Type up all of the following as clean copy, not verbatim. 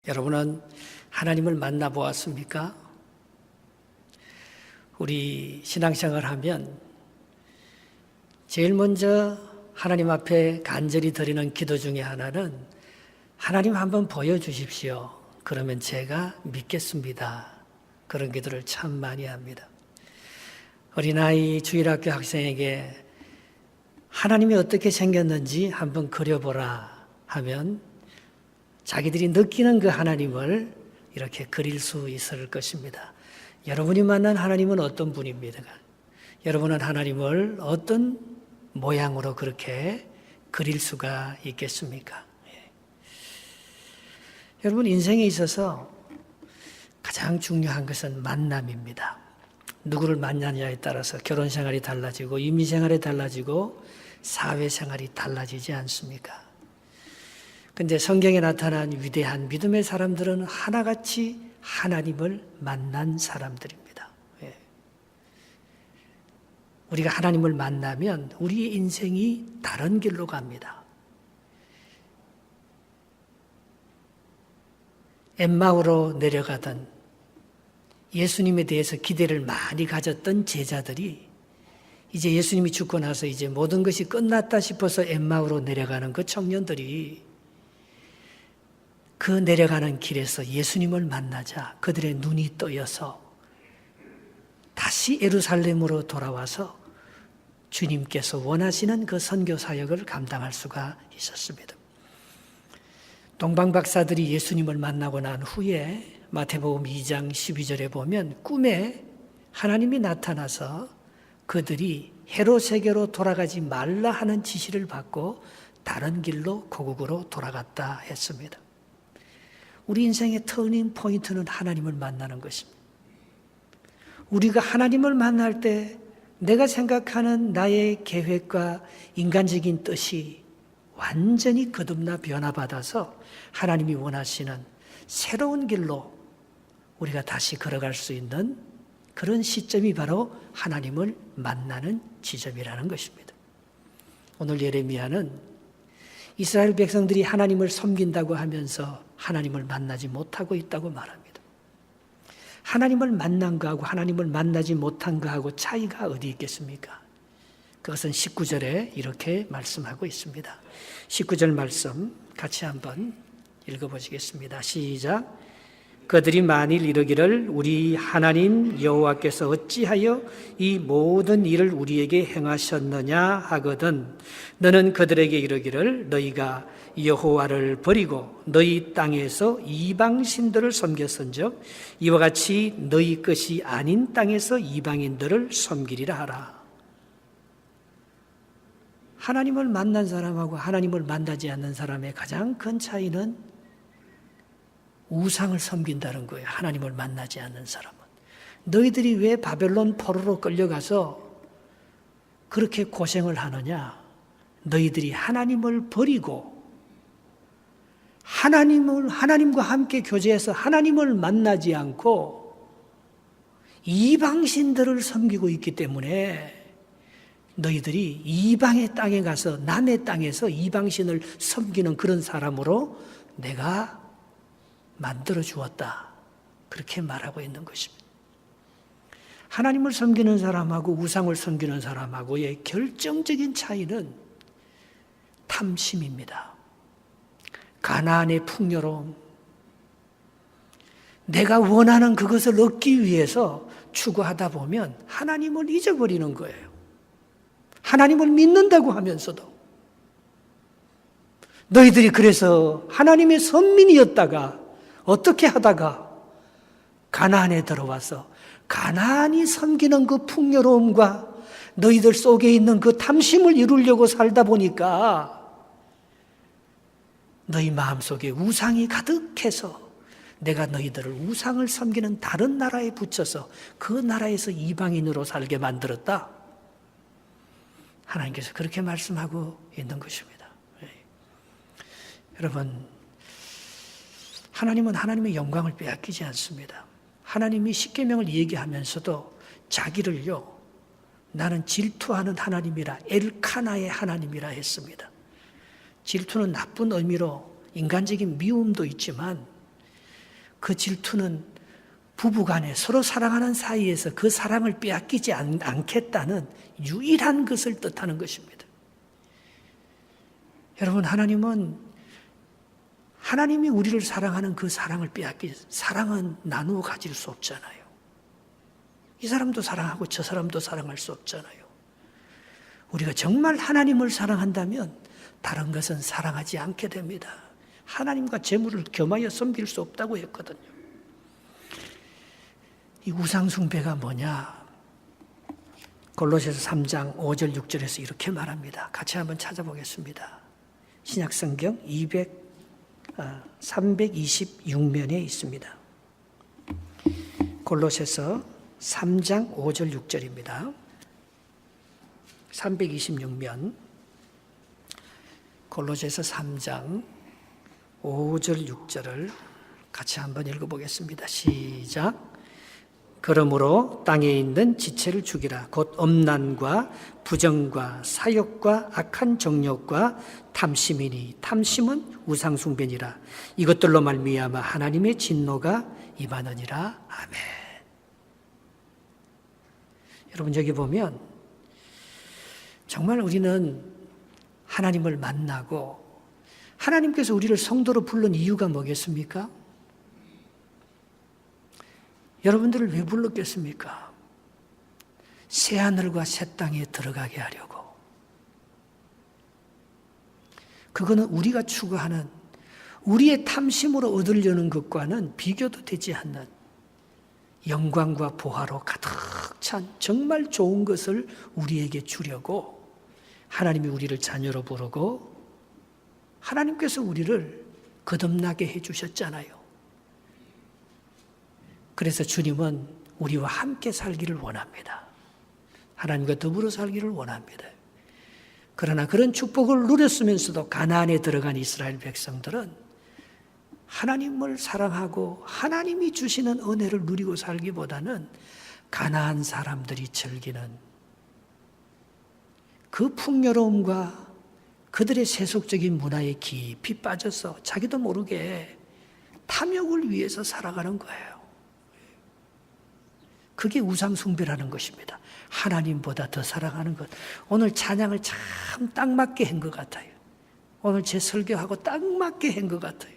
여러분은 하나님을 만나보았습니까? 우리 신앙생활 하면 제일 먼저 하나님 앞에 간절히 드리는 기도 중에 하나는 하나님 한번 보여주십시오. 그러면 제가 믿겠습니다. 그런 기도를 참 많이 합니다. 어린아이 주일학교 학생에게 하나님이 어떻게 생겼는지 한번 그려보라 하면 자기들이 느끼는 그 하나님을 이렇게 그릴 수 있을 것입니다. 여러분이 만난 하나님은 어떤 분입니까? 여러분은 하나님을 어떤 모양으로 그렇게 그릴 수가 있겠습니까? 여러분, 인생에 있어서 가장 중요한 것은 만남입니다. 누구를 만나느냐에 따라서 결혼 생활이 달라지고 이민 생활이 달라지고 사회 생활이 달라지지 않습니까? 근데 성경에 나타난 위대한 믿음의 사람들은 하나같이 하나님을 만난 사람들입니다. 우리가 하나님을 만나면 우리의 인생이 다른 길로 갑니다. 엠마오로 내려가던 예수님에 대해서 기대를 많이 가졌던 제자들이 이제 예수님이 죽고 나서 이제 모든 것이 끝났다 싶어서 엠마오로 내려가는 그 청년들이 그 내려가는 길에서 예수님을 만나자 그들의 눈이 떠여서 다시 예루살렘으로 돌아와서 주님께서 원하시는 그 선교 사역을 감당할 수가 있었습니다. 동방 박사들이 예수님을 만나고 난 후에 마태복음 2장 12절에 보면 꿈에 하나님이 나타나서 그들이 헤롯에게로 돌아가지 말라 하는 지시를 받고 다른 길로 고국으로 돌아갔다 했습니다. 우리 인생의 터닝 포인트는 하나님을 만나는 것입니다. 우리가 하나님을 만날 때 내가 생각하는 나의 계획과 인간적인 뜻이 완전히 거듭나 변화받아서 하나님이 원하시는 새로운 길로 우리가 다시 걸어갈 수 있는 그런 시점이 바로 하나님을 만나는 지점이라는 것입니다. 오늘 예레미야는 이스라엘 백성들이 하나님을 섬긴다고 하면서 하나님을 만나지 못하고 있다고 말합니다. 하나님을 만난 거하고 하나님을 만나지 못한 거하고 차이가 어디 있겠습니까? 그것은 19절에 이렇게 말씀하고 있습니다. 19절 말씀 같이 한번 읽어보시겠습니다. 시작. 그들이 만일 이르기를 우리 하나님 여호와께서 어찌하여 이 모든 일을 우리에게 행하셨느냐 하거든 너는 그들에게 이르기를 너희가 여호와를 버리고 너희 땅에서 이방신들을 섬겼은즉 이와 같이 너희 것이 아닌 땅에서 이방인들을 섬기리라 하라. 하나님을 만난 사람하고 하나님을 만나지 않는 사람의 가장 큰 차이는 우상을 섬긴다는 거예요. 하나님을 만나지 않는 사람은. 너희들이 왜 바벨론 포로로 끌려가서 그렇게 고생을 하느냐? 너희들이 하나님을 버리고 하나님과 함께 교제해서 하나님을 만나지 않고 이방신들을 섬기고 있기 때문에 너희들이 이방의 땅에 가서 남의 땅에서 이방신을 섬기는 그런 사람으로 내가 만들어 주었다. 그렇게 말하고 있는 것입니다. 하나님을 섬기는 사람하고 우상을 섬기는 사람하고의 결정적인 차이는 탐심입니다. 가나안의 풍요로움. 내가 원하는 그것을 얻기 위해서 추구하다 보면 하나님을 잊어버리는 거예요. 하나님을 믿는다고 하면서도. 너희들이 그래서 하나님의 선민이었다가 어떻게 하다가 가나안에 들어와서 가나안이 섬기는 그 풍요로움과 너희들 속에 있는 그 탐심을 이루려고 살다 보니까 너희 마음속에 우상이 가득해서 내가 너희들을 우상을 섬기는 다른 나라에 붙여서 그 나라에서 이방인으로 살게 만들었다. 하나님께서 그렇게 말씀하고 있는 것입니다. 여러분, 하나님은 하나님의 영광을 빼앗기지 않습니다. 하나님이 십계명을 얘기하면서도 자기를요, 나는 질투하는 하나님이라 엘카나의 하나님이라 했습니다. 질투는 나쁜 의미로 인간적인 미움도 있지만 그 질투는 부부간에 서로 사랑하는 사이에서 그 사랑을 빼앗기지 않겠다는 유일한 것을 뜻하는 것입니다. 여러분, 하나님이 우리를 사랑하는 그 사랑을 사랑은 나누어 가질 수 없잖아요. 이 사람도 사랑하고 저 사람도 사랑할 수 없잖아요. 우리가 정말 하나님을 사랑한다면 다른 것은 사랑하지 않게 됩니다. 하나님과 재물을 겸하여 섬길 수 없다고 했거든요. 이 우상숭배가 뭐냐? 골로새서 3장 5절 6절에서 이렇게 말합니다. 같이 한번 찾아보겠습니다. 신약성경 326면에 있습니다. 골로새서 3장 5절 6절입니다. 326면 골로새서 3장 5절 6절을 같이 한번 읽어보겠습니다. 시작. 그러므로 땅에 있는 지체를 죽이라. 곧 엄난과 부정과 사욕과 악한 정욕과 탐심이니 탐심은 우상숭배니라. 이것들로 말미암아 하나님의 진노가 임하느니라. 아멘. 여러분, 여기 보면 정말 우리는 하나님을 만나고 하나님께서 우리를 성도로 부른 이유가 뭐겠습니까? 여러분들을 왜 불렀겠습니까? 새하늘과 새 땅에 들어가게 하려고. 그거는 우리가 추구하는 우리의 탐심으로 얻으려는 것과는 비교도 되지 않는 영광과 보화로 가득 찬 정말 좋은 것을 우리에게 주려고 하나님이 우리를 자녀로 부르고 하나님께서 우리를 거듭나게 해주셨잖아요. 그래서 주님은 우리와 함께 살기를 원합니다. 하나님과 더불어 살기를 원합니다. 그러나 그런 축복을 누렸으면서도 가나안에 들어간 이스라엘 백성들은 하나님을 사랑하고 하나님이 주시는 은혜를 누리고 살기보다는 가나안 사람들이 즐기는 그 풍요로움과 그들의 세속적인 문화에 깊이 빠져서 자기도 모르게 탐욕을 위해서 살아가는 거예요. 그게 우상숭배라는 것입니다. 하나님보다 더 사랑하는 것. 오늘 찬양을 참 딱 맞게 한 것 같아요. 오늘 제 설교하고 딱 맞게 한 것 같아요.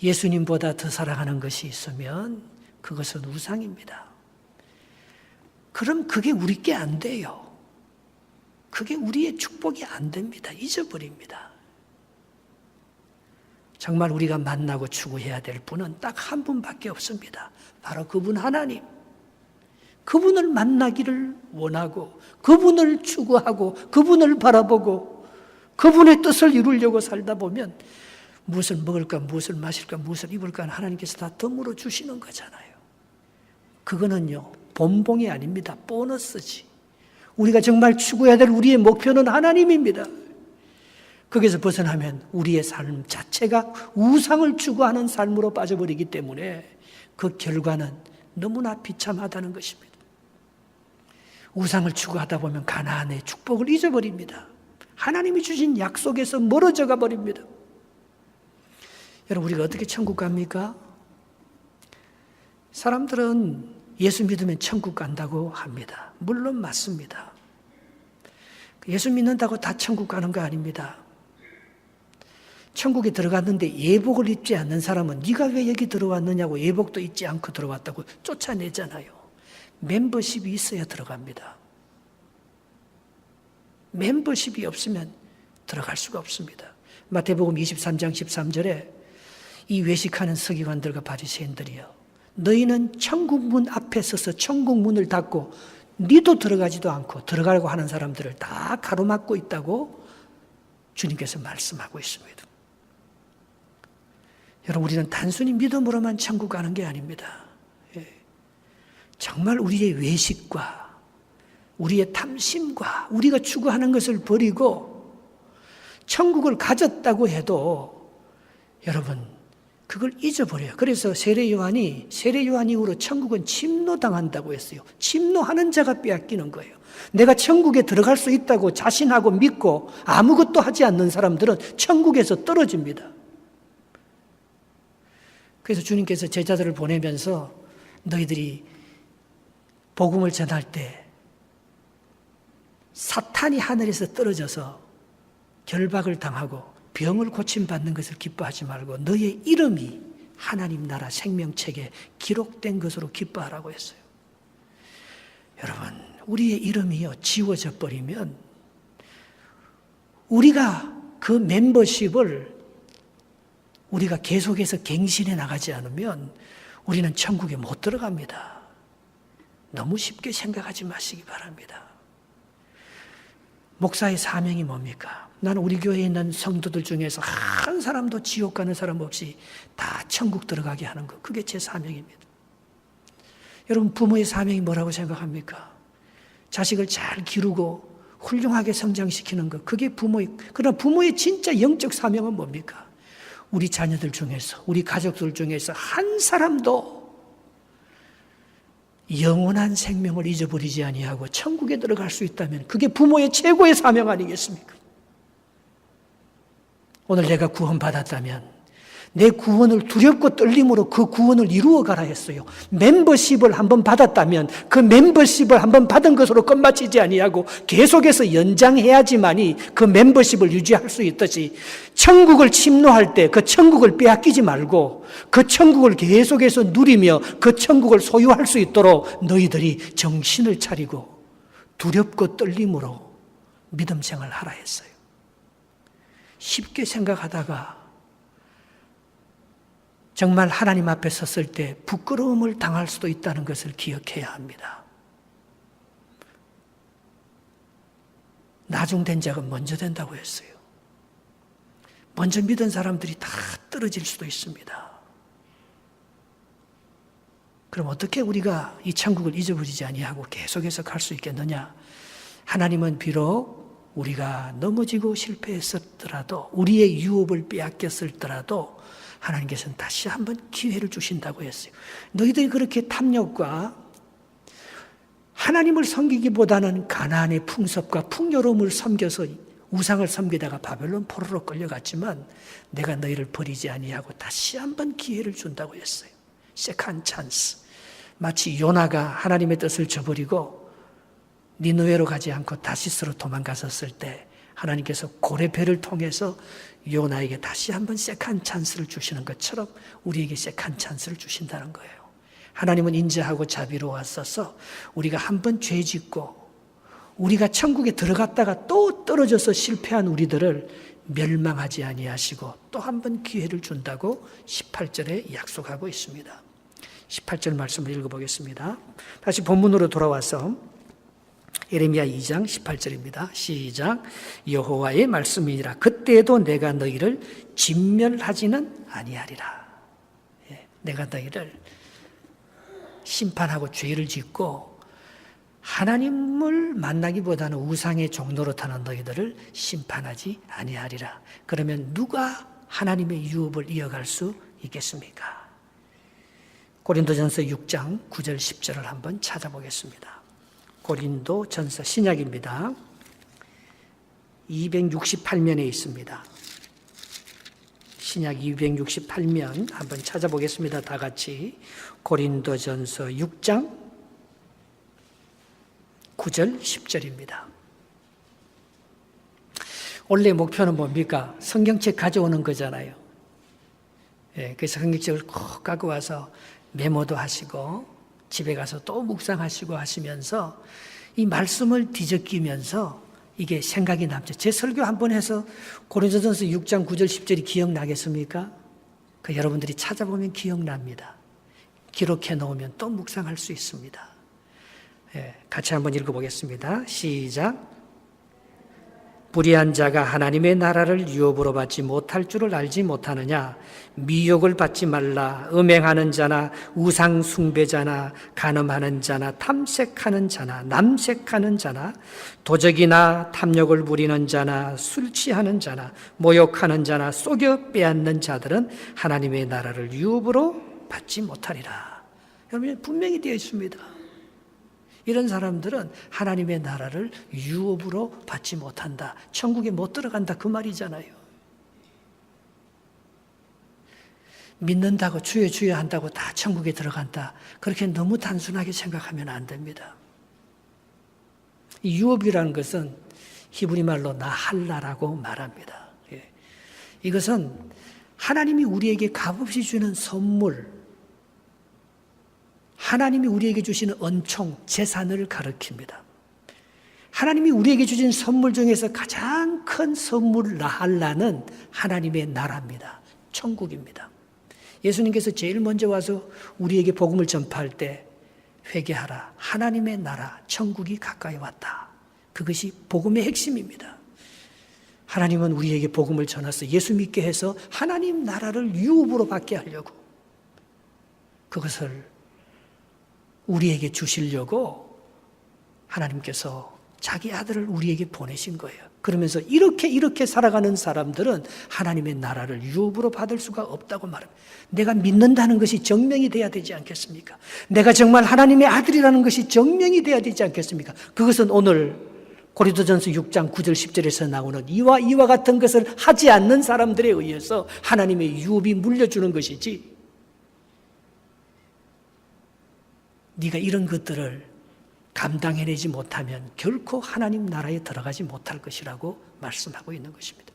예수님보다 더 사랑하는 것이 있으면 그것은 우상입니다. 그럼 그게 우리 게 안 돼요. 그게 우리의 축복이 안 됩니다. 잊어버립니다. 정말 우리가 만나고 추구해야 될 분은 딱 한 분밖에 없습니다. 바로 그분 하나님. 그분을 만나기를 원하고 그분을 추구하고 그분을 바라보고 그분의 뜻을 이루려고 살다 보면 무엇을 먹을까, 무엇을 마실까, 무엇을 입을까 하나님께서 다 덤으로 주시는 거잖아요. 그거는요, 본봉이 아닙니다. 보너스지. 우리가 정말 추구해야 될 우리의 목표는 하나님입니다. 거기서 벗어나면 우리의 삶 자체가 우상을 추구하는 삶으로 빠져버리기 때문에 그 결과는 너무나 비참하다는 것입니다. 우상을 추구하다 보면 가나안의 축복을 잊어버립니다. 하나님이 주신 약속에서 멀어져 가버립니다. 여러분, 우리가 어떻게 천국 갑니까? 사람들은 예수 믿으면 천국 간다고 합니다. 물론 맞습니다. 예수 믿는다고 다 천국 가는 거 아닙니다. 천국에 들어갔는데 예복을 입지 않는 사람은 네가 왜 여기 들어왔느냐고 예복도 입지 않고 들어왔다고 쫓아내잖아요. 멤버십이 있어야 들어갑니다. 멤버십이 없으면 들어갈 수가 없습니다. 마태복음 23장 13절에 이 외식하는 서기관들과 바리새인들이요, 너희는 천국 문 앞에 서서 천국 문을 닫고 니도 들어가지도 않고 들어가려고 하는 사람들을 다 가로막고 있다고 주님께서 말씀하고 있습니다. 여러분, 우리는 단순히 믿음으로만 천국 가는 게 아닙니다. 정말 우리의 외식과 우리의 탐심과 우리가 추구하는 것을 버리고 천국을 가졌다고 해도 여러분 그걸 잊어버려요. 그래서 세례 요한 이후로 천국은 침노당한다고 했어요. 침노하는 자가 빼앗기는 거예요. 내가 천국에 들어갈 수 있다고 자신하고 믿고 아무것도 하지 않는 사람들은 천국에서 떨어집니다. 그래서 주님께서 제자들을 보내면서 너희들이 복음을 전할 때 사탄이 하늘에서 떨어져서 결박을 당하고 병을 고침받는 것을 기뻐하지 말고 너희의 이름이 하나님 나라 생명책에 기록된 것으로 기뻐하라고 했어요. 여러분, 우리의 이름이요 지워져 버리면 우리가 그 멤버십을 우리가 계속해서 갱신해 나가지 않으면 우리는 천국에 못 들어갑니다. 너무 쉽게 생각하지 마시기 바랍니다. 목사의 사명이 뭡니까? 나는 우리 교회에 있는 성도들 중에서 한 사람도 지옥 가는 사람 없이 다 천국 들어가게 하는 것. 그게 제 사명입니다. 여러분, 부모의 사명이 뭐라고 생각합니까? 자식을 잘 기르고 훌륭하게 성장시키는 것. 그게 그러나 부모의 진짜 영적 사명은 뭡니까? 우리 자녀들 중에서, 우리 가족들 중에서 한 사람도 영원한 생명을 잊어버리지 아니하고 천국에 들어갈 수 있다면 그게 부모의 최고의 사명 아니겠습니까? 오늘 내가 구원받았다면 내 구원을 두렵고 떨림으로 그 구원을 이루어가라 했어요. 멤버십을 한번 받았다면 그 멤버십을 한번 받은 것으로 끝마치지 아니하고 계속해서 연장해야지만이 그 멤버십을 유지할 수 있듯이 천국을 침노할 때 그 천국을 빼앗기지 말고 그 천국을 계속해서 누리며 그 천국을 소유할 수 있도록 너희들이 정신을 차리고 두렵고 떨림으로 믿음 생활을 하라 했어요. 쉽게 생각하다가 정말 하나님 앞에 섰을 때 부끄러움을 당할 수도 있다는 것을 기억해야 합니다. 나중된 자가 먼저 된다고 했어요. 먼저 믿은 사람들이 다 떨어질 수도 있습니다. 그럼 어떻게 우리가 이 천국을 잊어버리지 아니하고 계속해서 갈 수 있겠느냐? 하나님은 비록 우리가 넘어지고 실패했었더라도 우리의 유업을 빼앗겼을더라도 하나님께서는 다시 한번 기회를 주신다고 했어요. 너희들이 그렇게 탐욕과 하나님을 섬기기보다는 가나안의 풍습과 풍요로움을 섬겨서 우상을 섬기다가 바벨론 포로로 끌려갔지만 내가 너희를 버리지 아니하고 다시 한번 기회를 준다고 했어요. 세컨 찬스. 마치 요나가 하나님의 뜻을 저버리고 니느웨로 가지 않고 다시스로 도망갔었을 때 하나님께서 고레배를 통해서 요나에게 다시 한번 세컨 찬스를 주시는 것처럼 우리에게 세컨 찬스를 주신다는 거예요. 하나님은 인자하고 자비로웠어서 우리가 한번 죄 짓고 우리가 천국에 들어갔다가 또 떨어져서 실패한 우리들을 멸망하지 아니하시고 또 한번 기회를 준다고 18절에 약속하고 있습니다. 18절 말씀을 읽어보겠습니다. 다시 본문으로 돌아와서 예레미야 2장 18절입니다. 시작. 여호와의 말씀이니라. 그때에도 내가 너희를 진멸하지는 아니하리라. 내가 너희를 심판하고 죄를 짓고 하나님을 만나기보다는 우상의 종로로 타는 너희들을 심판하지 아니하리라. 그러면 누가 하나님의 유업을 이어갈 수 있겠습니까? 고린도전서 6장 9절 10절을 한번 찾아보겠습니다. 고린도전서 신약입니다. 268면에 있습니다. 신약 268면 한번 찾아보겠습니다. 다 같이 고린도전서 6장 9절 10절입니다. 원래 목표는 뭡니까? 성경책 가져오는 거잖아요. 그래서 성경책을 꼭 갖고 와서 메모도 하시고 집에 가서 또 묵상하시고 하시면서 이 말씀을 뒤적이면서 이게 생각이 남죠. 제 설교 한번 해서 고린도전서 6장 9절 10절이 기억나겠습니까? 그 여러분들이 찾아보면 기억납니다. 기록해 놓으면 또 묵상할 수 있습니다. 같이 한번 읽어보겠습니다. 시작. 불의한 자가 하나님의 나라를 유업으로 받지 못할 줄을 알지 못하느냐? 미혹을 받지 말라. 음행하는 자나 우상 숭배자나 간음하는 자나 탐색하는 자나 남색하는 자나 도적이나 탐욕을 부리는 자나 술 취하는 자나 모욕하는 자나 속여 빼앗는 자들은 하나님의 나라를 유업으로 받지 못하리라. 여러분, 분명히 되어 있습니다. 이런 사람들은 하나님의 나라를 유업으로 받지 못한다. 천국에 못 들어간다. 그 말이잖아요. 믿는다고 주여 주여 한다고 다 천국에 들어간다. 그렇게 너무 단순하게 생각하면 안 됩니다. 이 유업이라는 것은 히브리 말로 나할라라고 말합니다. 이것은 하나님이 우리에게 값없이 주는 선물, 하나님이 우리에게 주시는 은총, 재산을 가리킵니다. 하나님이 우리에게 주신 선물 중에서 가장 큰 선물 나할라는 하나님의 나라입니다. 천국입니다. 예수님께서 제일 먼저 와서 우리에게 복음을 전파할 때 회개하라. 하나님의 나라, 천국이 가까이 왔다. 그것이 복음의 핵심입니다. 하나님은 우리에게 복음을 전해서 예수 믿게 해서 하나님 나라를 유업으로 받게 하려고 그것을 우리에게 주시려고 하나님께서 자기 아들을 우리에게 보내신 거예요. 그러면서 이렇게 살아가는 사람들은 하나님의 나라를 유업으로 받을 수가 없다고 말합니다. 내가 믿는다는 것이 증명이 돼야 되지 않겠습니까? 내가 정말 하나님의 아들이라는 것이 증명이 돼야 되지 않겠습니까? 그것은 오늘 고린도전서 6장 9절 10절에서 나오는 이와 같은 것을 하지 않는 사람들에 의해서 하나님의 유업이 물려주는 것이지, 네가 이런 것들을 감당해내지 못하면 결코 하나님 나라에 들어가지 못할 것이라고 말씀하고 있는 것입니다.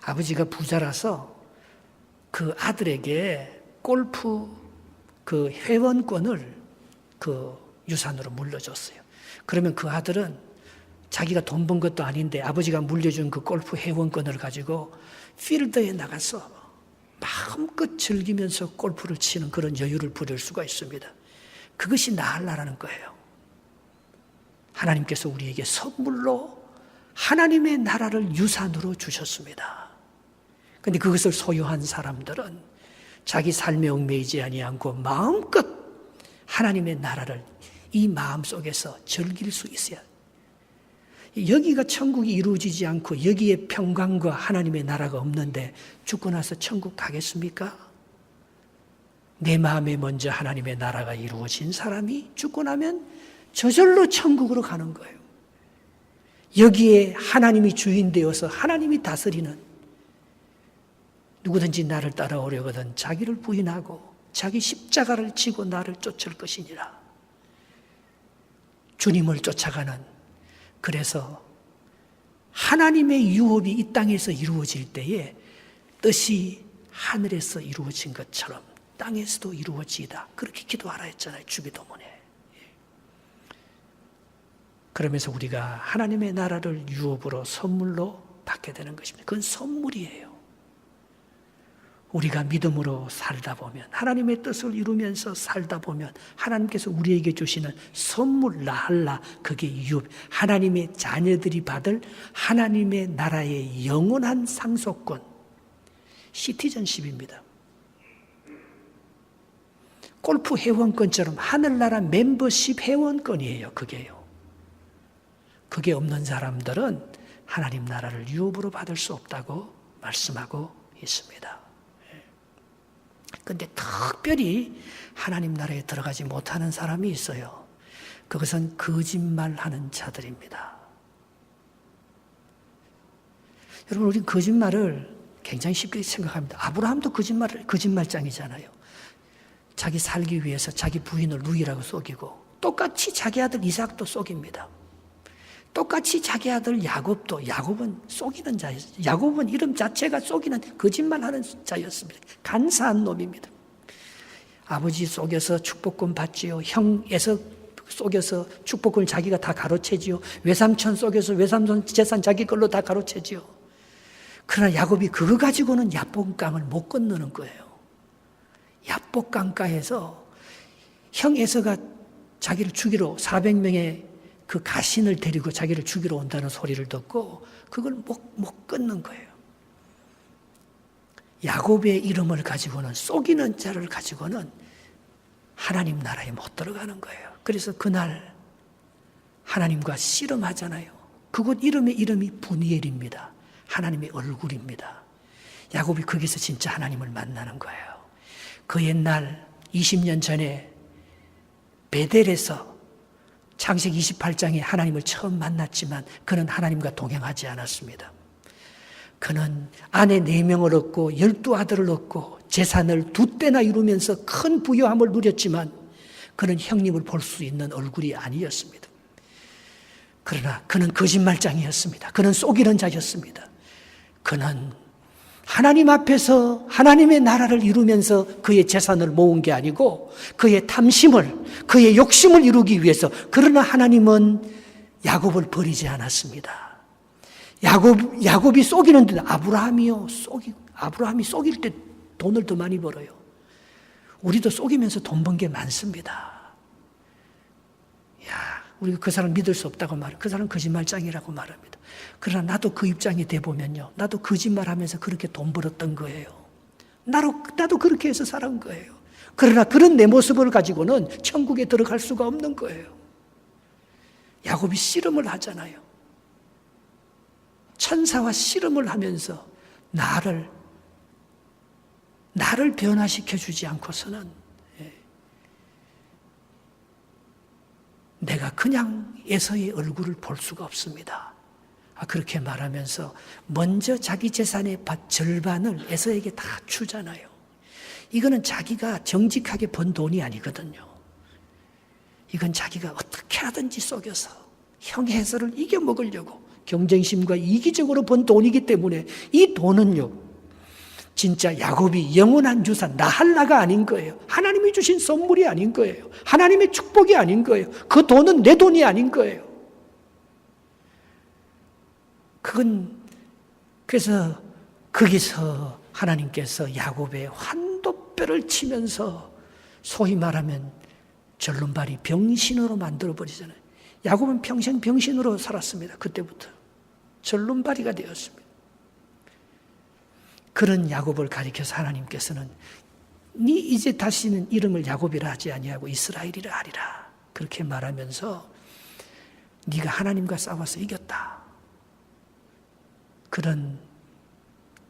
아버지가 부자라서 그 아들에게 골프 그 회원권을 그 유산으로 물려줬어요. 그러면 그 아들은 자기가 돈 번 것도 아닌데 아버지가 물려준 그 골프 회원권을 가지고 필드에 나가서 마음껏 즐기면서 골프를 치는 그런 여유를 부릴 수가 있습니다. 그것이 나할라라는 거예요. 하나님께서 우리에게 선물로 하나님의 나라를 유산으로 주셨습니다. 그런데 그것을 소유한 사람들은 자기 삶에 얽매이지 아니하고 마음껏 하나님의 나라를 이 마음속에서 즐길 수 있어야, 여기가 천국이 이루어지지 않고 여기에 평강과 하나님의 나라가 없는데 죽고 나서 천국 가겠습니까? 내 마음에 먼저 하나님의 나라가 이루어진 사람이 죽고 나면 저절로 천국으로 가는 거예요. 여기에 하나님이 주인 되어서 하나님이 다스리는, 누구든지 나를 따라오려거든 자기를 부인하고 자기 십자가를 지고 나를 쫓을 것이니라. 주님을 쫓아가는, 그래서 하나님의 유업이 이 땅에서 이루어질 때에 뜻이 하늘에서 이루어진 것처럼 땅에서도 이루어지이다. 그렇게 기도하라 했잖아요. 주기도문에. 그러면서 우리가 하나님의 나라를 유업으로 선물로 받게 되는 것입니다. 그건 선물이에요. 우리가 믿음으로 살다 보면, 하나님의 뜻을 이루면서 살다 보면 하나님께서 우리에게 주시는 선물 나할라, 그게 유업, 하나님의 자녀들이 받을 하나님의 나라의 영원한 상속권, 시티즌십입니다. 골프 회원권처럼 하늘나라 멤버십 회원권이에요. 그게요. 그게 없는 사람들은 하나님 나라를 유업으로 받을 수 없다고 말씀하고 있습니다. 그런데 특별히 하나님 나라에 들어가지 못하는 사람이 있어요. 그것은 거짓말하는 자들입니다. 여러분, 우리는 거짓말을 굉장히 쉽게 생각합니다. 아브라함도 거짓말장이잖아요. 자기 살기 위해서 자기 부인을 루이라고 속이고, 똑같이 자기 아들 이삭도 속입니다. 똑같이 자기 아들 야곱은 속이는 자였어요. 야곱은 이름 자체가 속이는, 거짓말하는 자였습니다. 간사한 놈입니다. 아버지 속여서 축복권 받지요. 형 에서 속여서 축복권을 자기가 다 가로채지요. 외삼촌 속여서 외삼촌 재산 자기 걸로 다 가로채지요. 그러나 야곱이 그거 가지고는 야복강을 못 건너는 거예요. 야복강가에서 형 에서가 자기를 죽이러 400명의 그 가신을 데리고 자기를 죽이러 온다는 소리를 듣고 그걸 못 끊는 거예요. 야곱의 이름을 가지고는, 속이는 자를 가지고는 하나님 나라에 못 들어가는 거예요. 그래서 그날 하나님과 씨름하잖아요. 그곳 이름이 분이엘입니다. 하나님의 얼굴입니다. 야곱이 거기서 진짜 하나님을 만나는 거예요. 그 옛날 20년 전에 베델에서 창세기 28장에 하나님을 처음 만났지만 그는 하나님과 동행하지 않았습니다. 그는 아내 4명을 얻고 12 아들을 얻고 재산을 2때나 이루면서 큰 부유함을 누렸지만 그는 형님을 볼 수 있는 얼굴이 아니었습니다. 그러나 그는 거짓말장이었습니다. 그는 속이는 자였습니다. 그는 하나님 앞에서 하나님의 나라를 이루면서 그의 재산을 모은 게 아니고 그의 탐심을, 그의 욕심을 이루기 위해서. 그러나 하나님은 야곱을 버리지 않았습니다. 야곱이 속이는데 아브라함이 속일 때 돈을 더 많이 벌어요. 우리도 속이면서 돈 번 게 많습니다. 우리가 그 사람 믿을 수 없다고 말해요. 그 사람 거짓말장이라고 말합니다. 그러나 나도 그 입장이 돼보면요, 나도 거짓말하면서 그렇게 돈 벌었던 거예요. 나도 그렇게 해서 살아온 거예요. 그러나 그런 내 모습을 가지고는 천국에 들어갈 수가 없는 거예요. 야곱이 씨름을 하잖아요. 천사와 씨름을 하면서 나를 변화시켜 주지 않고서는 내가 그냥 에서의 얼굴을 볼 수가 없습니다. 그렇게 말하면서 먼저 자기 재산의 절반을 에서에게 다 주잖아요. 이거는 자기가 정직하게 번 돈이 아니거든요. 이건 자기가 어떻게 하든지 속여서 형의 에서를 이겨먹으려고 경쟁심과 이기적으로 번 돈이기 때문에 이 돈은요, 진짜 야곱이 영원한 유산, 나할라가 아닌 거예요. 하나님이 주신 선물이 아닌 거예요. 하나님의 축복이 아닌 거예요. 그 돈은 내 돈이 아닌 거예요. 그래서 거기서 하나님께서 야곱의 환도뼈를 치면서 소위 말하면 절름발이 병신으로 만들어버리잖아요. 야곱은 평생 병신으로 살았습니다. 그때부터 절름발이가 되었습니다. 그런 야곱을 가리켜서 하나님께서는 네 이제 다시는 이름을 야곱이라 하지 아니하고 이스라엘이라 하리라, 그렇게 말하면서 네가 하나님과 싸워서 이겼다, 그런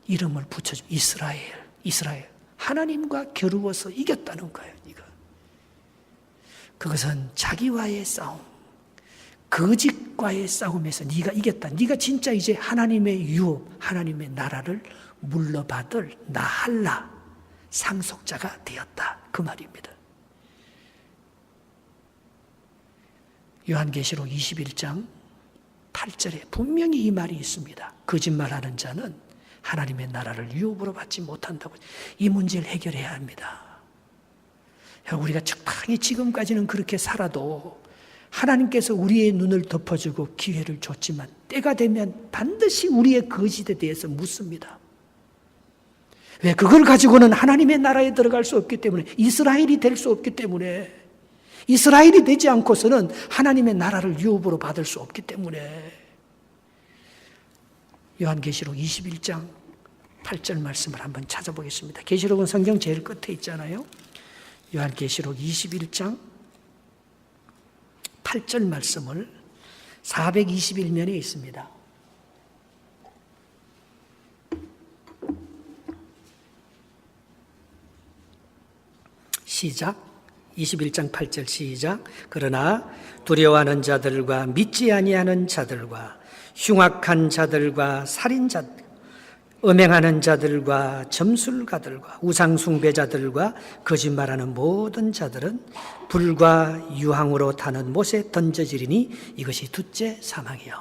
이름을 붙여줘. 이스라엘. 하나님과 겨루어서 이겼다는 거예요. 네가. 그것은 자기와의 싸움, 거짓과의 싸움에서 네가 이겼다. 네가 진짜 이제 하나님의 유업, 하나님의 나라를 물러받을 나할라 상속자가 되었다, 그 말입니다. 요한계시록 21장 8절에 분명히 이 말이 있습니다. 거짓말하는 자는 하나님의 나라를 유업으로 받지 못한다고. 이 문제를 해결해야 합니다. 우리가 적당히 지금까지는 그렇게 살아도 하나님께서 우리의 눈을 덮어주고 기회를 줬지만 때가 되면 반드시 우리의 거짓에 대해서 묻습니다. 왜? 그걸 가지고는 하나님의 나라에 들어갈 수 없기 때문에, 이스라엘이 될 수 없기 때문에, 이스라엘이 되지 않고서는 하나님의 나라를 유업으로 받을 수 없기 때문에. 요한계시록 21장 8절 말씀을 한번 찾아보겠습니다. 계시록은 성경 제일 끝에 있잖아요. 요한계시록 21장 8절 말씀을 421면에 있습니다. 시작. 21장 8절 시작. 그러나 두려워하는 자들과 믿지 아니하는 자들과 흉악한 자들과 살인자들, 음행하는 자들과 점술가들과 우상숭배자들과 거짓말하는 모든 자들은 불과 유황으로 타는 못에 던져지리니 이것이 둘째 사망이요.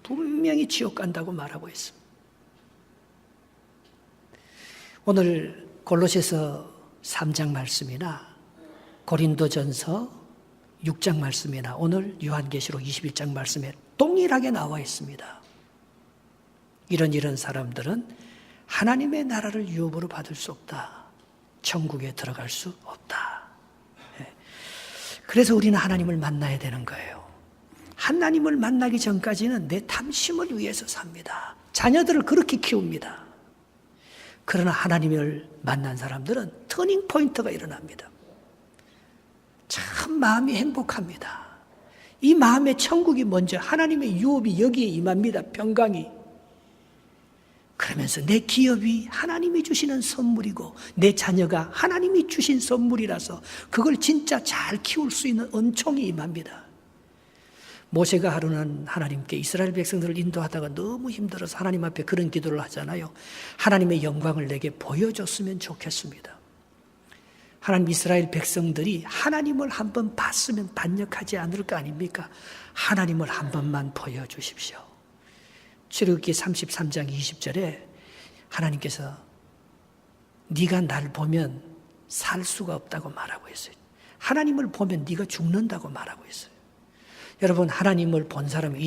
분명히 지옥 간다고 말하고 있습니다. 오늘 골로새서 3장 말씀이나 고린도전서 6장 말씀이나 오늘 요한계시록 21장 말씀에 동일하게 나와 있습니다. 이런 사람들은 하나님의 나라를 유업으로 받을 수 없다. 천국에 들어갈 수 없다. 그래서 우리는 하나님을 만나야 되는 거예요. 하나님을 만나기 전까지는 내 탐심을 위해서 삽니다. 자녀들을 그렇게 키웁니다. 그러나 하나님을 만난 사람들은 터닝 포인트가 일어납니다. 참 마음이 행복합니다. 이 마음의 천국이 먼저, 하나님의 유업이 여기에 임합니다. 평강이. 그러면서 내 기업이 하나님이 주시는 선물이고 내 자녀가 하나님이 주신 선물이라서 그걸 진짜 잘 키울 수 있는 은총이 임합니다. 모세가 하루는 하나님께 이스라엘 백성들을 인도하다가 너무 힘들어서 하나님 앞에 그런 기도를 하잖아요. 하나님의 영광을 내게 보여줬으면 좋겠습니다. 하나님, 이스라엘 백성들이 하나님을 한번 봤으면 반역하지 않을 거 아닙니까? 하나님을 한 번만 보여주십시오. 출애굽기 33장 20절에 하나님께서 네가 날 보면 살 수가 없다고 말하고 있어요. 하나님을 보면 네가 죽는다고 말하고 있어요. 여러분, 하나님을 본 사람이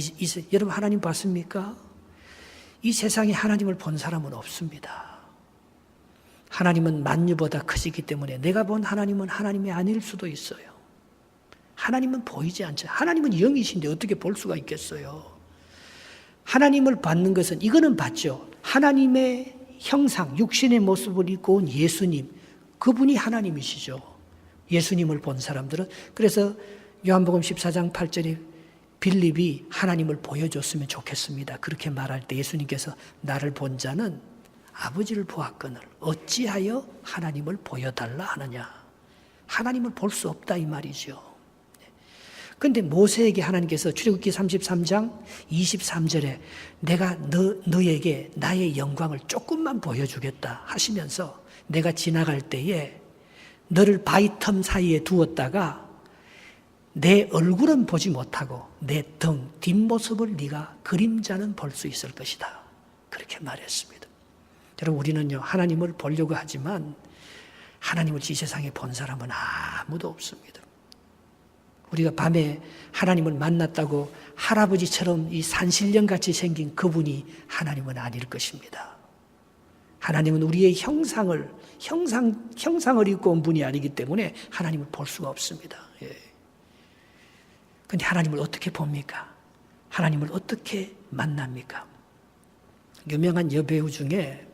여러분 하나님 봤습니까? 이 세상에 하나님을 본 사람은 없습니다. 하나님은 만유보다 크시기 때문에 내가 본 하나님은 하나님이 아닐 수도 있어요. 하나님은 보이지 않죠. 하나님은 영이신데 어떻게 볼 수가 있겠어요? 하나님을 받는 것은 이거는 봤죠. 하나님의 형상, 육신의 모습을 입고 온 예수님, 그분이 하나님이시죠. 예수님을 본 사람들은. 그래서 요한복음 14장 8절에 빌립이 하나님을 보여줬으면 좋겠습니다. 그렇게 말할 때 예수님께서 나를 본 자는 아버지를 보았거늘 어찌하여 하나님을 보여달라 하느냐. 하나님을 볼 수 없다 이 말이죠. 그런데 모세에게 하나님께서 출애굽기 33장 23절에 내가 너에게 나의 영광을 조금만 보여주겠다 하시면서 내가 지나갈 때에 너를 바위 틈 사이에 두었다가 내 얼굴은 보지 못하고 내 등 뒷모습을 네가 그림자는 볼 수 있을 것이다. 그렇게 말했습니다. 여러분, 우리는요 하나님을 보려고 하지만 하나님을 이 세상에 본 사람은 아무도 없습니다. 우리가 밤에 하나님을 만났다고 할아버지처럼 이 산신령같이 생긴 그분이 하나님은 아닐 것입니다. 하나님은 우리의 형상을 입고 온 분이 아니기 때문에 하나님을 볼 수가 없습니다. 그런데 하나님을 어떻게 봅니까? 하나님을 어떻게 만납니까? 유명한 여배우 중에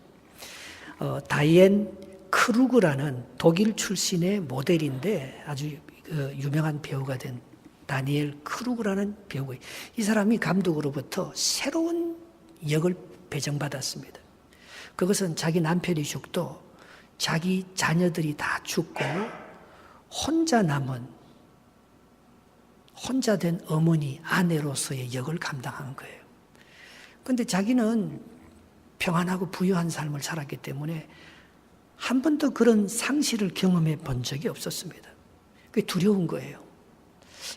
다이앤 크루그라는 독일 출신의 모델인데 아주 유명한 배우가 된 다니엘 크루그라는 배우가, 이 사람이 감독으로부터 새로운 역을 배정받았습니다. 그것은 자기 남편이 죽도 자기 자녀들이 다 죽고 혼자 된 어머니, 아내로서의 역을 감당한 거예요. 그런데 자기는 평안하고 부유한 삶을 살았기 때문에 한 번도 그런 상실을 경험해 본 적이 없었습니다. 그게 두려운 거예요.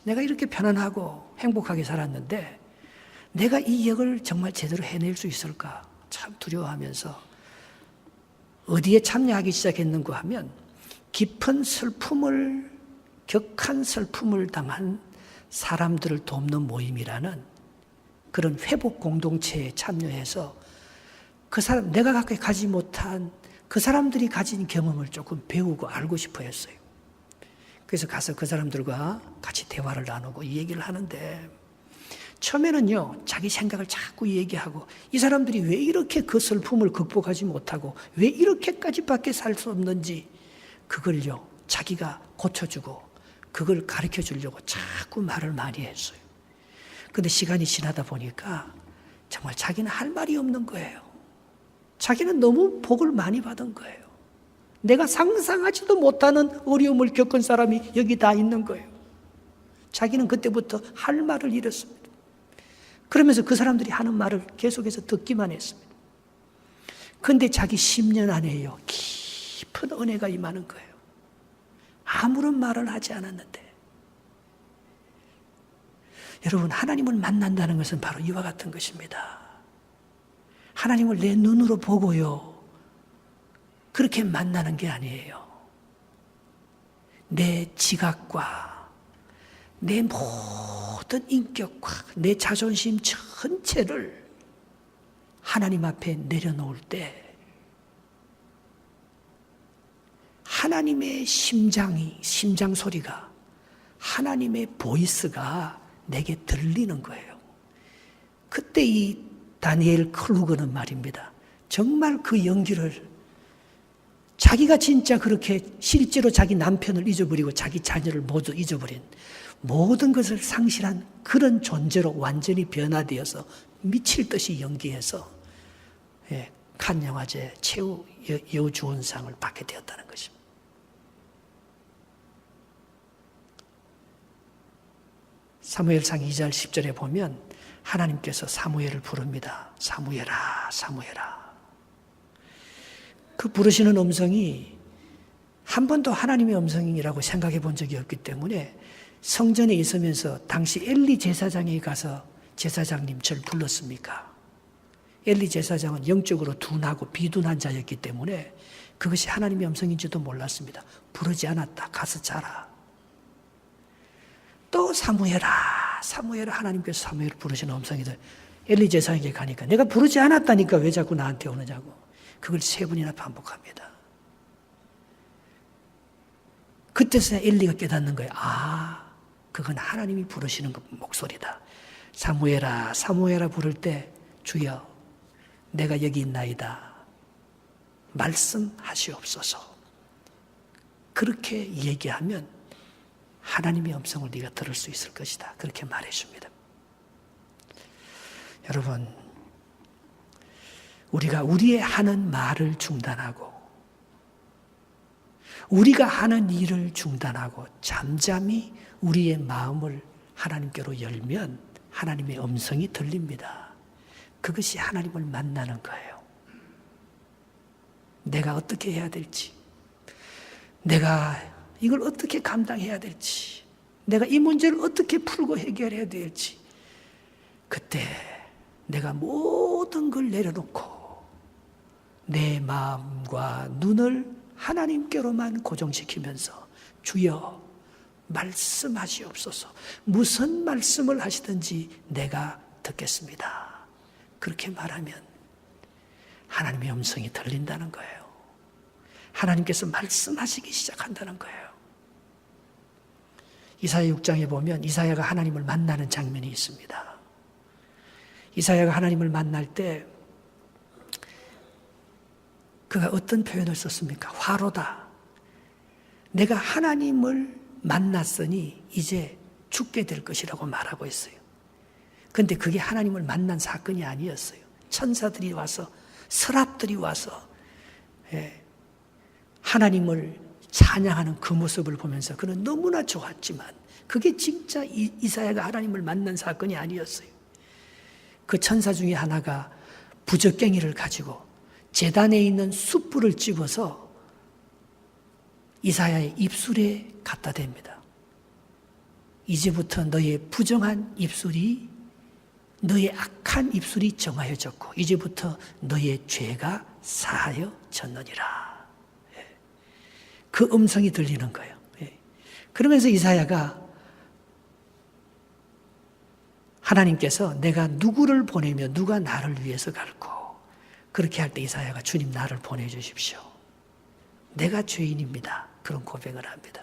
내가 이렇게 편안하고 행복하게 살았는데 내가 이 역을 정말 제대로 해낼 수 있을까? 참 두려워하면서 어디에 참여하기 시작했는가 하면 깊은 슬픔을, 격한 슬픔을 당한 사람들을 돕는 모임이라는 그런 회복 공동체에 참여해서 그 사람, 내가 가지 못한 그 사람들이 가진 경험을 조금 배우고 알고 싶어 했어요. 그래서 가서 그 사람들과 같이 대화를 나누고 이 얘기를 하는데 처음에는요 자기 생각을 자꾸 얘기하고 이 사람들이 왜 이렇게 그 슬픔을 극복하지 못하고 왜 이렇게까지밖에 살 수 없는지 그걸요 자기가 고쳐주고 그걸 가르쳐 주려고 자꾸 말을 많이 했어요. 그런데 시간이 지나다 보니까 정말 자기는 할 말이 없는 거예요. 자기는 너무 복을 많이 받은 거예요. 내가 상상하지도 못하는 어려움을 겪은 사람이 여기 다 있는 거예요. 자기는 그때부터 할 말을 잃었습니다. 그러면서 그 사람들이 하는 말을 계속해서 듣기만 했습니다. 그런데 자기 10년 안에요 깊은 은혜가 임하는 거예요. 아무런 말을 하지 않았는데. 여러분, 하나님을 만난다는 것은 바로 이와 같은 것입니다. 하나님을 내 눈으로 보고요 그렇게 만나는 게 아니에요. 내 지각과 내 모든 인격과 내 자존심 전체를 하나님 앞에 내려놓을 때 하나님의 심장 소리가, 하나님의 보이스가 내게 들리는 거예요. 그때 이 다니엘 클루그는 말입니다. 정말 그 연기를 자기가 진짜 그렇게 실제로 자기 남편을 잊어버리고 자기 자녀를 모두 잊어버린 모든 것을 상실한 그런 존재로 완전히 변화되어서 미칠 듯이 연기해서 칸 영화제 최우 여우주연상을 받게 되었다는 것입니다. 사무엘상 2절 10절에 보면 하나님께서 사무엘을 부릅니다. 사무엘아, 사무엘아. 그 부르시는 음성이 한 번도 하나님의 음성이라고 생각해 본 적이 없기 때문에 성전에 있으면서 당시 엘리 제사장에 가서 제사장님 절 불렀습니까? 엘리 제사장은 영적으로 둔하고 비둔한 자였기 때문에 그것이 하나님의 음성인지도 몰랐습니다. 부르지 않았다. 가서 자라. 또 사무엘아, 사무엘아. 하나님께서 사무엘을 부르시는 음성이다. 엘리 제사장에게 가니까 내가 부르지 않았다니까 왜 자꾸 나한테 오느냐고. 그걸 3번이나 반복합니다. 그때서야 엘리가 깨닫는 거예요. 아, 그건 하나님이 부르시는 목소리다. 사무엘아, 사무엘아 부를 때 주여 내가 여기 있나이다. 말씀하시옵소서. 그렇게 얘기하면 하나님의 음성을 네가 들을 수 있을 것이다. 그렇게 말해줍니다. 여러분, 우리가 우리의 하는 말을 중단하고 우리가 하는 일을 중단하고 잠잠히 우리의 마음을 하나님께로 열면 하나님의 음성이 들립니다. 그것이 하나님을 만나는 거예요. 내가 어떻게 해야 될지, 내가 이걸 어떻게 감당해야 될지, 내가 이 문제를 어떻게 풀고 해결해야 될지, 그때 내가 모든 걸 내려놓고 내 마음과 눈을 하나님께로만 고정시키면서 주여 말씀하시옵소서. 무슨 말씀을 하시든지 내가 듣겠습니다. 그렇게 말하면 하나님의 음성이 들린다는 거예요. 하나님께서 말씀하시기 시작한다는 거예요. 이사야 6장에 보면 이사야가 하나님을 만나는 장면이 있습니다. 이사야가 하나님을 만날 때 그가 어떤 표현을 썼습니까? 화로다. 내가 하나님을 만났으니 이제 죽게 될 것이라고 말하고 있어요. 그런데 그게 하나님을 만난 사건이 아니었어요. 천사들이 와서, 서랍들이 와서 하나님을 찬양하는 그 모습을 보면서 그는 너무나 좋았지만 그게 진짜 이사야가 하나님을 만난 사건이 아니었어요. 그 천사 중에 하나가 부적괭이를 가지고 제단에 있는 숯불을 집어서 이사야의 입술에 갖다 댑니다. 이제부터 너의 부정한 입술이, 너의 악한 입술이 정하여졌고 이제부터 너의 죄가 사하여졌느니라. 그 음성이 들리는 거예요. 그러면서 이사야가 하나님께서 내가 누구를 보내며 누가 나를 위해서 갈고, 그렇게 할 때 이사야가 주님 나를 보내주십시오. 내가 죄인입니다. 그런 고백을 합니다.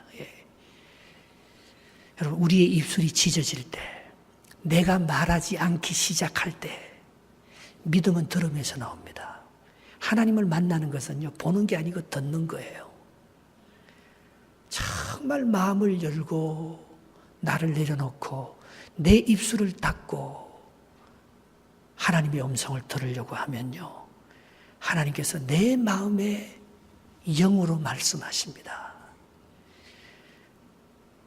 여러분, 우리의 입술이 찢어질 때, 내가 말하지 않기 시작할 때 믿음은 들음에서 나옵니다. 하나님을 만나는 것은요, 보는 게 아니고 듣는 거예요. 정말 마음을 열고 나를 내려놓고 내 입술을 닫고 하나님의 음성을 들으려고 하면요, 하나님께서 내 마음에 영으로 말씀하십니다.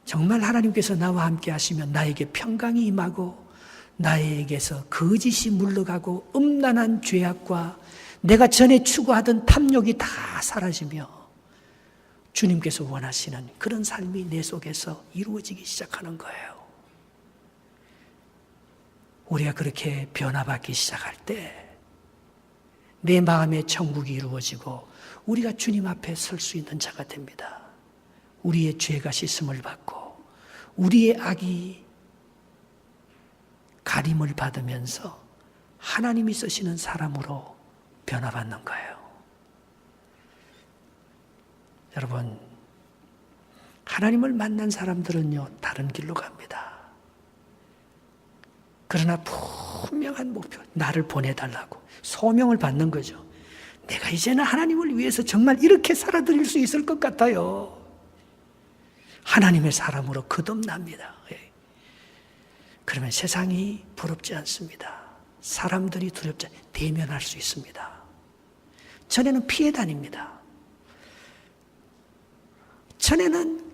정말 하나님께서 나와 함께 하시면 나에게 평강이 임하고 나에게서 거짓이 물러가고 음란한 죄악과 내가 전에 추구하던 탐욕이 다 사라지며 주님께서 원하시는 그런 삶이 내 속에서 이루어지기 시작하는 거예요. 우리가 그렇게 변화받기 시작할 때 내 마음의 천국이 이루어지고 우리가 주님 앞에 설 수 있는 자가 됩니다. 우리의 죄가 씻음을 받고 우리의 악이 가림을 받으면서 하나님이 쓰시는 사람으로 변화받는 거예요. 여러분, 하나님을 만난 사람들은요, 다른 길로 갑니다. 그러나 분명한 목표, 나를 보내달라고 소명을 받는 거죠. 내가 이제는 하나님을 위해서 정말 이렇게 살아드릴 수 있을 것 같아요. 하나님의 사람으로 거듭납니다. 그러면 세상이 부럽지 않습니다. 사람들이 두렵지 않습니다. 대면할 수 있습니다. 전에는 피해 다닙니다. 전에는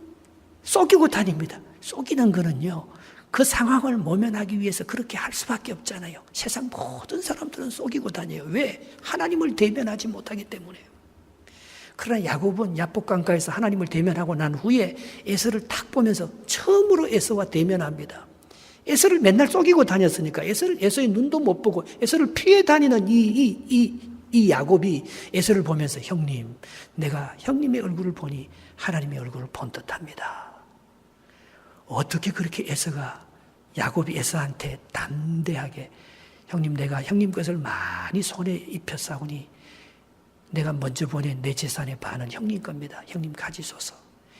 속이고 다닙니다. 속이는 거는요, 그 상황을 모면하기 위해서 그렇게 할 수밖에 없잖아요. 세상 모든 사람들은 속이고 다녀요. 왜? 하나님을 대면하지 못하기 때문에. 그러나 야곱은 야복강가에서 하나님을 대면하고 난 후에 에서를 탁 보면서 처음으로 에서와 대면합니다. 에서를 맨날 속이고 다녔으니까 에서의 눈도 못 보고 에서를 피해 다니는 이 야곱이 에서를 보면서 형님, 내가 형님의 얼굴을 보니 하나님의 얼굴을 본 듯합니다. 어떻게 그렇게 야곱이 에서한테 담대하게 형님, 내가 형님 것을 많이 손에 입혔사오니 내가 먼저 보낸 내 재산의 반은 형님 겁니다. 형님 가지소서.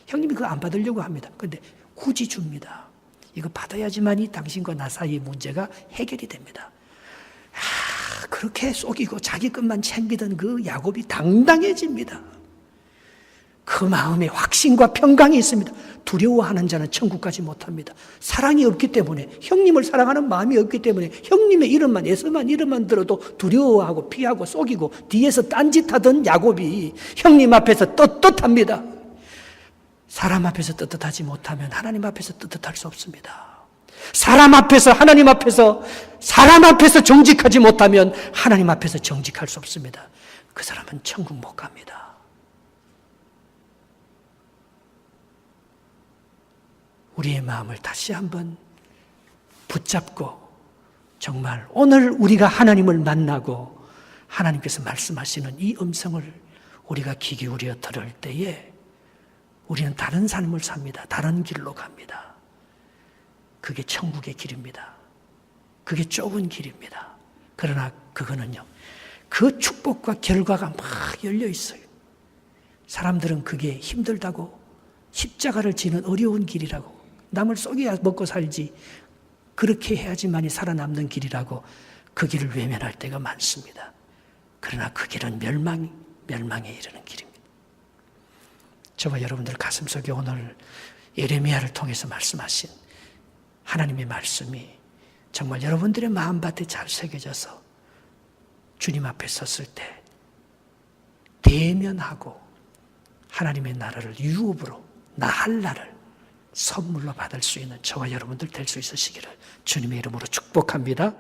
형님이 그거 안 받으려고 합니다. 그런데 굳이 줍니다. 이거 받아야지만이 당신과 나 사이의 문제가 해결이 됩니다. 그렇게 속이고 자기 것만 챙기던 그 야곱이 당당해집니다. 그 마음에 확신과 평강이 있습니다. 두려워하는 자는 천국 가지 못합니다. 사랑이 없기 때문에, 형님을 사랑하는 마음이 없기 때문에 형님의 이름만, 에서만 이름만 들어도 두려워하고 피하고 속이고 뒤에서 딴짓하던 야곱이 형님 앞에서 떳떳합니다. 사람 앞에서 떳떳하지 못하면 하나님 앞에서 떳떳할 수 없습니다. 사람 앞에서, 하나님 앞에서, 사람 앞에서 정직하지 못하면 하나님 앞에서 정직할 수 없습니다. 그 사람은 천국 못 갑니다. 우리의 마음을 다시 한번 붙잡고 정말 오늘 우리가 하나님을 만나고 하나님께서 말씀하시는 이 음성을 우리가 귀 기울여 들을 때에 우리는 다른 삶을 삽니다. 다른 길로 갑니다. 그게 천국의 길입니다. 그게 좁은 길입니다. 그러나 그거는요, 그 축복과 결과가 막 열려 있어요. 사람들은 그게 힘들다고, 십자가를 지는 어려운 길이라고, 남을 속여야 먹고 살지, 그렇게 해야지만이 살아남는 길이라고 그 길을 외면할 때가 많습니다. 그러나 그 길은 멸망에 이르는 길입니다. 저와 여러분들 가슴속에 오늘 예레미야를 통해서 말씀하신 하나님의 말씀이 정말 여러분들의 마음밭에 잘 새겨져서 주님 앞에 섰을 때 대면하고 하나님의 나라를 유업으로, 나할라를 선물로 받을 수 있는 저와 여러분들 될 수 있으시기를 주님의 이름으로 축복합니다.